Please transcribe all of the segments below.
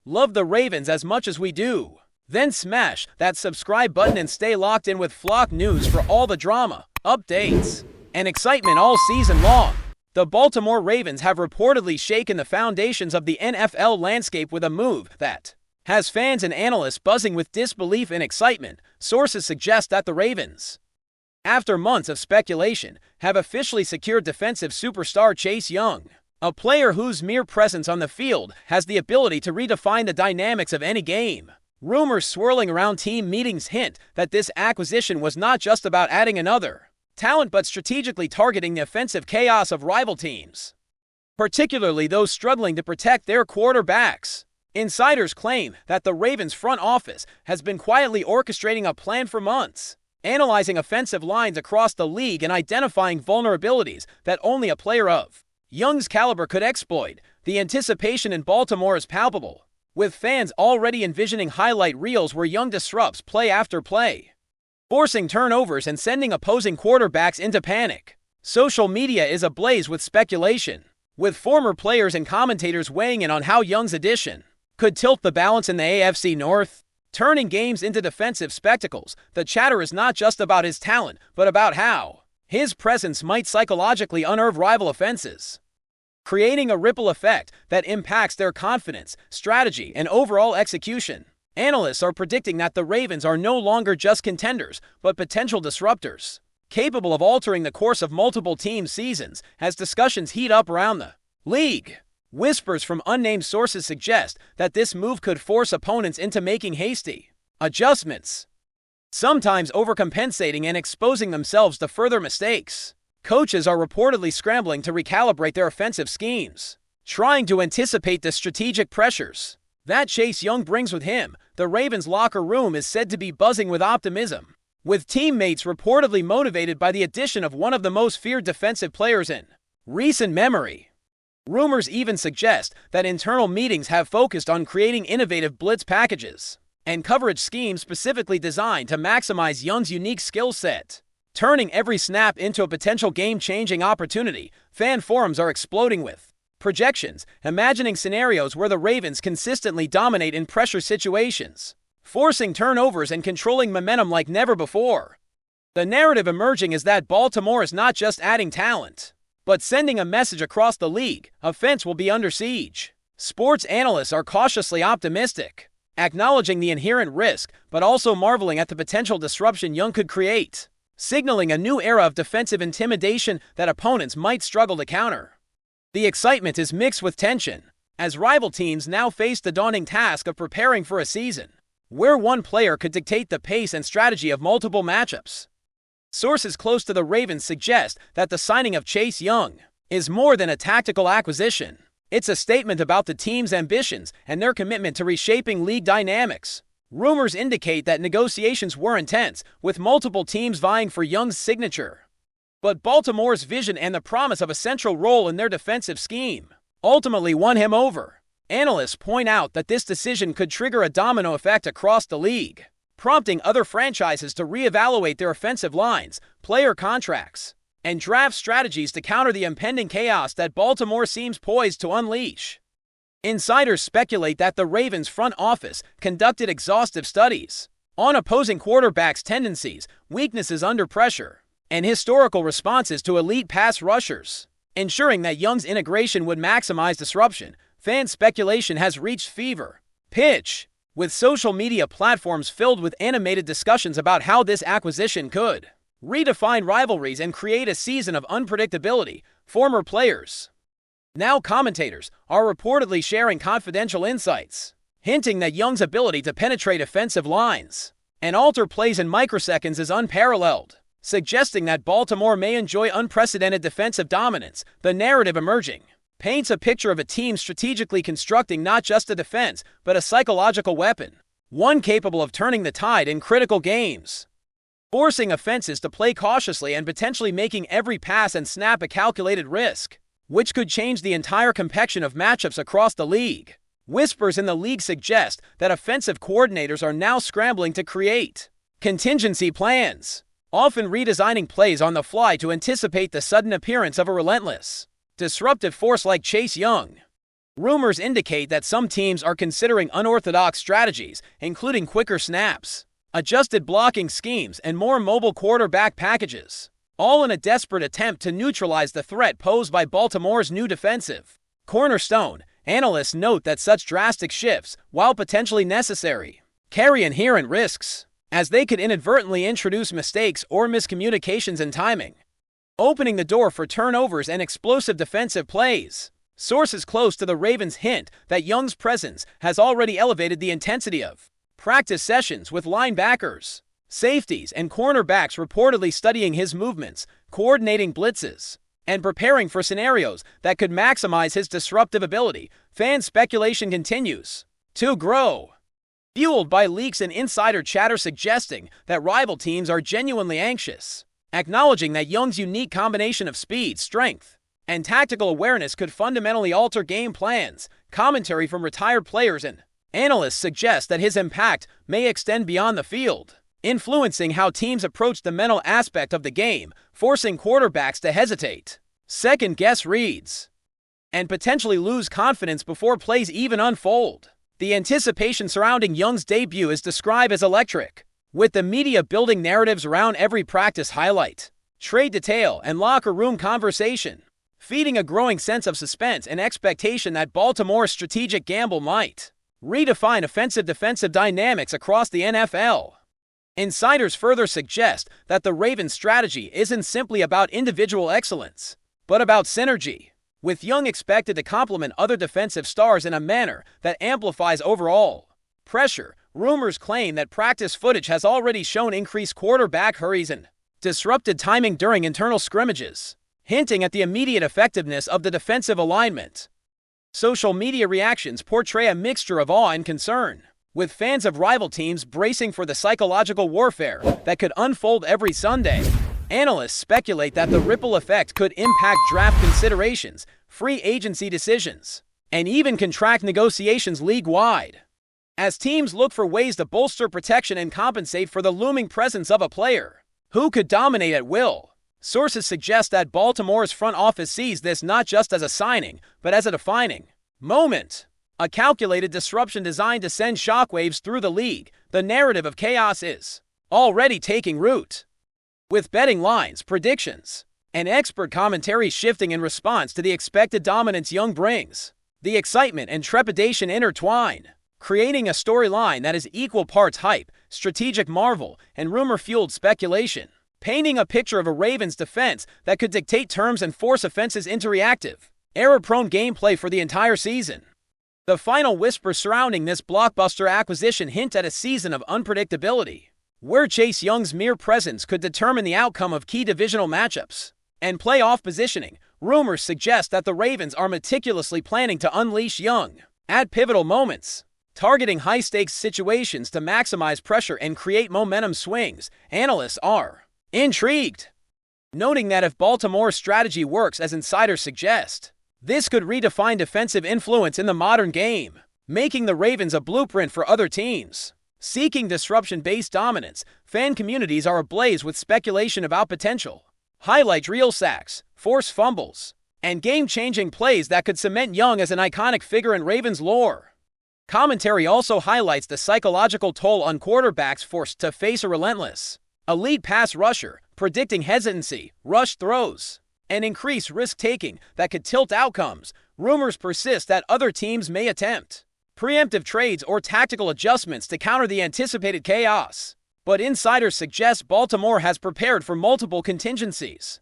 Love the Ravens as much as we do? Then smash that subscribe button and stay locked in with Flock News for all the drama, updates, and excitement all season long. The Baltimore Ravens have reportedly shaken the foundations of the NFL landscape with a move that has fans and analysts buzzing with disbelief and excitement. Sources suggest that the Ravens, after months of speculation, have officially secured defensive superstar Chase Young, a player whose mere presence on the field has the ability to redefine the dynamics of any game. Rumors swirling around team meetings hint that this acquisition was not just about adding another talent but strategically targeting the offensive chaos of rival teams, particularly those struggling to protect their quarterbacks. Insiders claim that the Ravens front office has been quietly orchestrating a plan for months, analyzing offensive lines across the league and identifying vulnerabilities that only a player of Young's caliber could exploit. The anticipation in Baltimore is palpable, with fans already envisioning highlight reels where Young disrupts play after play, forcing turnovers and sending opposing quarterbacks into panic. Social media is ablaze with speculation, with former players and commentators weighing in on how Young's addition could tilt the balance in the AFC North, turning games into defensive spectacles. The chatter is not just about his talent, but about how his presence might psychologically unnerve rival offenses, creating a ripple effect that impacts their confidence, strategy, and overall execution. Analysts are predicting that the Ravens are no longer just contenders, but potential disruptors, capable of altering the course of multiple team seasons as discussions heat up around the league. Whispers from unnamed sources suggest that this move could force opponents into making hasty adjustments, sometimes overcompensating and exposing themselves to further mistakes. Coaches are reportedly scrambling to recalibrate their offensive schemes, trying to anticipate the strategic pressures that Chase Young brings with him. The Ravens' locker room is said to be buzzing with optimism, with teammates reportedly motivated by the addition of one of the most feared defensive players in recent memory. Rumors even suggest that internal meetings have focused on creating innovative blitz packages and coverage schemes specifically designed to maximize Young's unique skill set, turning every snap into a potential game-changing opportunity. Fan forums are exploding with projections, imagining scenarios where the Ravens consistently dominate in pressure situations, forcing turnovers and controlling momentum like never before. The narrative emerging is that Baltimore is not just adding talent, but sending a message across the league: offense will be under siege. Sports analysts are cautiously optimistic, acknowledging the inherent risk, but also marveling at the potential disruption Young could create, signaling a new era of defensive intimidation that opponents might struggle to counter. The excitement is mixed with tension, as rival teams now face the daunting task of preparing for a season where one player could dictate the pace and strategy of multiple matchups. Sources close to the Ravens suggest that the signing of Chase Young is more than a tactical acquisition. It's a statement about the team's ambitions and their commitment to reshaping league dynamics. Rumors indicate that negotiations were intense, with multiple teams vying for Young's signature. But Baltimore's vision and the promise of a central role in their defensive scheme ultimately won him over. Analysts point out that this decision could trigger a domino effect across the league, prompting other franchises to reevaluate their offensive lines, player contracts, and draft strategies to counter the impending chaos that Baltimore seems poised to unleash. Insiders speculate that the Ravens front office conducted exhaustive studies on opposing quarterbacks' tendencies, weaknesses under pressure, and historical responses to elite pass rushers, ensuring that Young's integration would maximize disruption. Fan speculation has reached fever pitch, with social media platforms filled with animated discussions about how this acquisition could redefine rivalries and create a season of unpredictability. Former players, now commentators, are reportedly sharing confidential insights, hinting that Young's ability to penetrate offensive lines and alter plays in microseconds is unparalleled, suggesting that Baltimore may enjoy unprecedented defensive dominance. The narrative emerging paints a picture of a team strategically constructing not just a defense, but a psychological weapon, one capable of turning the tide in critical games, forcing offenses to play cautiously and potentially making every pass and snap a calculated risk, which could change the entire complexion of matchups across the league. Whispers in the league suggest that offensive coordinators are now scrambling to create contingency plans, often redesigning plays on the fly to anticipate the sudden appearance of a relentless, disruptive force like Chase Young. Rumors indicate that some teams are considering unorthodox strategies, including quicker snaps, adjusted blocking schemes, and more mobile quarterback packages, all in a desperate attempt to neutralize the threat posed by Baltimore's new defensive cornerstone. Analysts note that such drastic shifts, while potentially necessary, carry inherent risks, as they could inadvertently introduce mistakes or miscommunications in timing, opening the door for turnovers and explosive defensive plays. Sources close to the Ravens hint that Young's presence has already elevated the intensity of practice sessions, with linebackers, safeties, and cornerbacks reportedly studying his movements, coordinating blitzes, and preparing for scenarios that could maximize his disruptive ability. Fan speculation continues to grow, fueled by leaks and insider chatter suggesting that rival teams are genuinely anxious, acknowledging that Young's unique combination of speed, strength, and tactical awareness could fundamentally alter game plans. Commentary from retired players and analysts suggest that his impact may extend beyond the field, influencing how teams approach the mental aspect of the game, forcing quarterbacks to hesitate, second-guess reads, and potentially lose confidence before plays even unfold. The anticipation surrounding Young's debut is described as electric, with the media building narratives around every practice highlight, trade detail, and locker room conversation, feeding a growing sense of suspense and expectation that Baltimore's strategic gamble might redefine offensive-defensive dynamics across the NFL. Insiders further suggest that the Ravens' strategy isn't simply about individual excellence, but about synergy, with Young expected to complement other defensive stars in a manner that amplifies overall pressure. Rumors claim that practice footage has already shown increased quarterback hurries and disrupted timing during internal scrimmages, hinting at the immediate effectiveness of the defensive alignment. Social media reactions portray a mixture of awe and concern, with fans of rival teams bracing for the psychological warfare that could unfold every Sunday. Analysts speculate that the ripple effect could impact draft considerations, free agency decisions, and even contract negotiations league-wide, as teams look for ways to bolster protection and compensate for the looming presence of a player who could dominate at will. Sources suggest that Baltimore's front office sees this not just as a signing, but as a defining moment, a calculated disruption designed to send shockwaves through the league. The narrative of chaos is already taking root, with betting lines, predictions, and expert commentary shifting in response to the expected dominance Young brings. The excitement and trepidation intertwine, creating a storyline that is equal parts hype, strategic marvel, and rumor-fueled speculation, painting a picture of a Ravens defense that could dictate terms and force offenses into reactive, error-prone gameplay for the entire season. The final whispers surrounding this blockbuster acquisition hint at a season of unpredictability, where Chase Young's mere presence could determine the outcome of key divisional matchups and playoff positioning. Rumors suggest that the Ravens are meticulously planning to unleash Young at pivotal moments, targeting high-stakes situations to maximize pressure and create momentum swings. Analysts are intrigued, noting that if Baltimore's strategy works as insiders suggest, this could redefine defensive influence in the modern game, making the Ravens a blueprint for other teams seeking disruption-based dominance. Fan communities are ablaze with speculation about potential highlight reel sacks, forced fumbles, and game-changing plays that could cement Young as an iconic figure in Ravens lore. Commentary also highlights the psychological toll on quarterbacks forced to face a relentless elite pass rusher, predicting hesitancy, rushed throws, and increased risk-taking that could tilt outcomes. Rumors persist that other teams may attempt preemptive trades or tactical adjustments to counter the anticipated chaos, but insiders suggest Baltimore has prepared for multiple contingencies,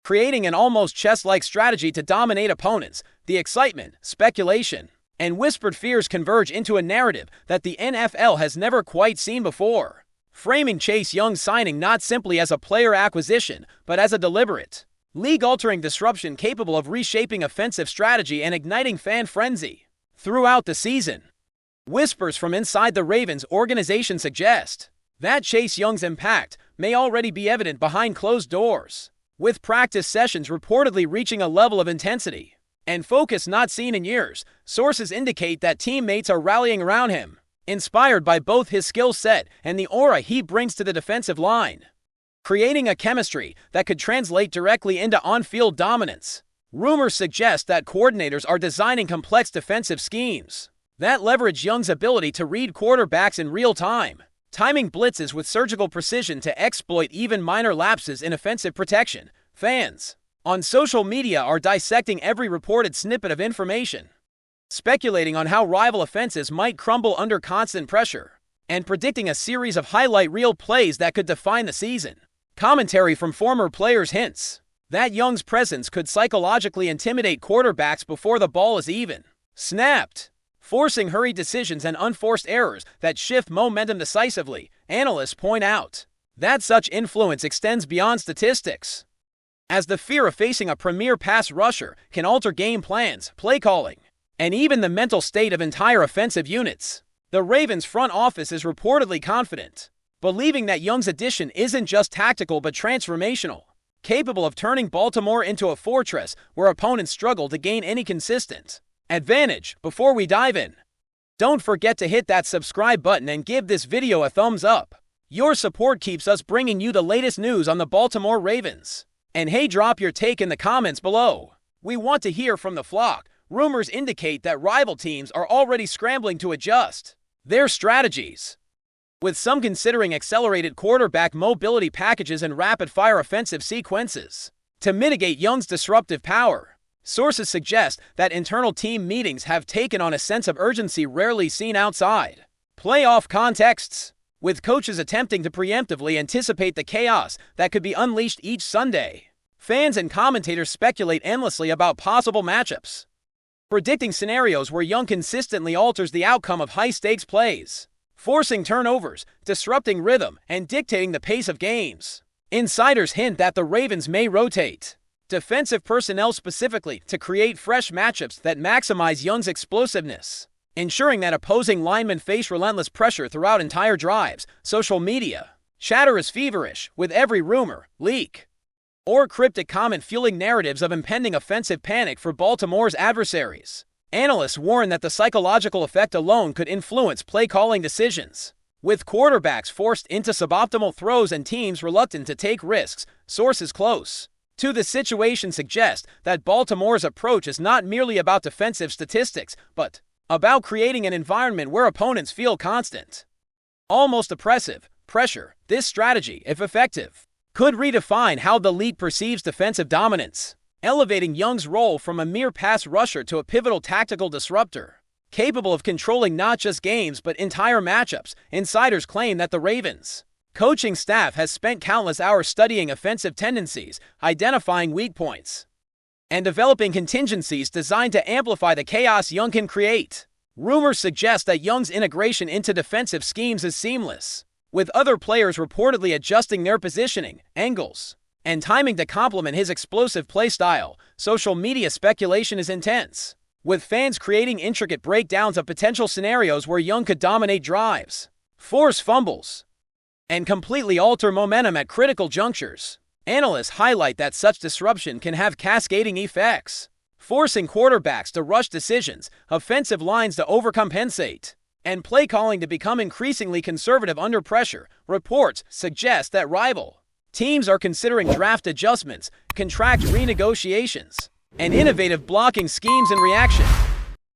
creating an almost chess-like strategy to dominate opponents. The excitement, speculation, and whispered fears converge into a narrative that the NFL has never quite seen before, framing Chase Young's signing not simply as a player acquisition, but as a deliberate, league-altering disruption capable of reshaping offensive strategy and igniting fan frenzy throughout the season. Whispers from inside the Ravens organization suggest that Chase Young's impact may already be evident behind closed doors, with practice sessions reportedly reaching a level of intensity and focus not seen in years. Sources indicate that teammates are rallying around him, inspired by both his skill set and the aura he brings to the defensive line, creating a chemistry that could translate directly into on-field dominance. Rumors suggest that coordinators are designing complex defensive schemes that leverage Young's ability to read quarterbacks in real time, timing blitzes with surgical precision to exploit even minor lapses in offensive protection. Fans on social media are dissecting every reported snippet of information, speculating on how rival offenses might crumble under constant pressure, and predicting a series of highlight reel plays that could define the season. Commentary from former players hints that Young's presence could psychologically intimidate quarterbacks before the ball is even snapped, forcing hurried decisions and unforced errors that shift momentum decisively. Analysts point out that such influence extends beyond statistics, as the fear of facing a premier pass rusher can alter game plans, play calling, and even the mental state of entire offensive units. The Ravens front office is reportedly confident, believing that Young's addition isn't just tactical but transformational, capable of turning Baltimore into a fortress where opponents struggle to gain any consistent advantage. Before we dive in, don't forget to hit that subscribe button and give this video a thumbs up. Your support keeps us bringing you the latest news on the Baltimore Ravens. And hey, drop your take in the comments below. We want to hear from the flock. Rumors indicate that rival teams are already scrambling to adjust their strategies, with some considering accelerated quarterback mobility packages and rapid-fire offensive sequences to mitigate Young's disruptive power. Sources suggest that internal team meetings have taken on a sense of urgency rarely seen outside playoff contexts, with coaches attempting to preemptively anticipate the chaos that could be unleashed each Sunday. Fans and commentators speculate endlessly about possible matchups, predicting scenarios where Young consistently alters the outcome of high-stakes plays, forcing turnovers, disrupting rhythm, and dictating the pace of games. Insiders hint that the Ravens may rotate defensive personnel specifically to create fresh matchups that maximize Young's explosiveness, ensuring that opposing linemen face relentless pressure throughout entire drives. Social media chatter is feverish, with every rumor, leak, or cryptic comment fueling narratives of impending offensive panic for Baltimore's adversaries. Analysts warn that the psychological effect alone could influence play-calling decisions, with quarterbacks forced into suboptimal throws and teams reluctant to take risks. Sources close to the situation suggest that Baltimore's approach is not merely about defensive statistics, but about creating an environment where opponents feel constant, almost oppressive pressure. This strategy, if effective, could redefine how the league perceives defensive dominance, elevating Young's role from a mere pass rusher to a pivotal tactical disruptor, capable of controlling not just games but entire matchups. Insiders claim that the Ravens coaching staff has spent countless hours studying offensive tendencies, identifying weak points, and developing contingencies designed to amplify the chaos Young can create. Rumors suggest that Young's integration into defensive schemes is seamless, with other players reportedly adjusting their positioning, angles, and timing to complement his explosive play style. Social media speculation is intense, with fans creating intricate breakdowns of potential scenarios where Young could dominate drives, force fumbles, and completely alter momentum at critical junctures. Analysts highlight that such disruption can have cascading effects, forcing quarterbacks to rush decisions, offensive lines to overcompensate, and play calling to become increasingly conservative under pressure. Reports suggest that rival teams are considering draft adjustments, contract renegotiations, and innovative blocking schemes in reaction,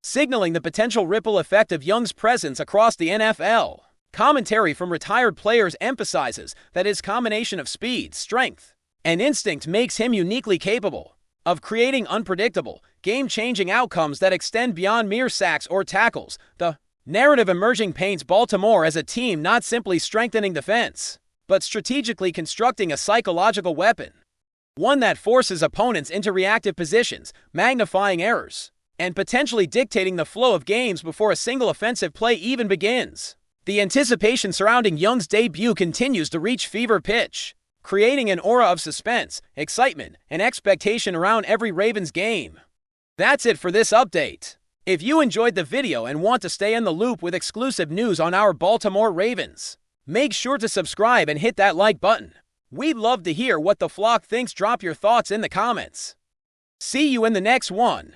signaling the potential ripple effect of Young's presence across the NFL. Commentary from retired players emphasizes that his combination of speed, strength, and instinct makes him uniquely capable of creating unpredictable, game-changing outcomes that extend beyond mere sacks or tackles. The narrative emerging paints Baltimore as a team not simply strengthening defense, but strategically constructing a psychological weapon, one that forces opponents into reactive positions, magnifying errors, and potentially dictating the flow of games before a single offensive play even begins. The anticipation surrounding Young's debut continues to reach fever pitch, creating an aura of suspense, excitement, and expectation around every Ravens game. That's it for this update. If you enjoyed the video and want to stay in the loop with exclusive news on our Baltimore Ravens, make sure to subscribe and hit that like button. We'd love to hear what the flock thinks. Drop your thoughts in the comments. See you in the next one.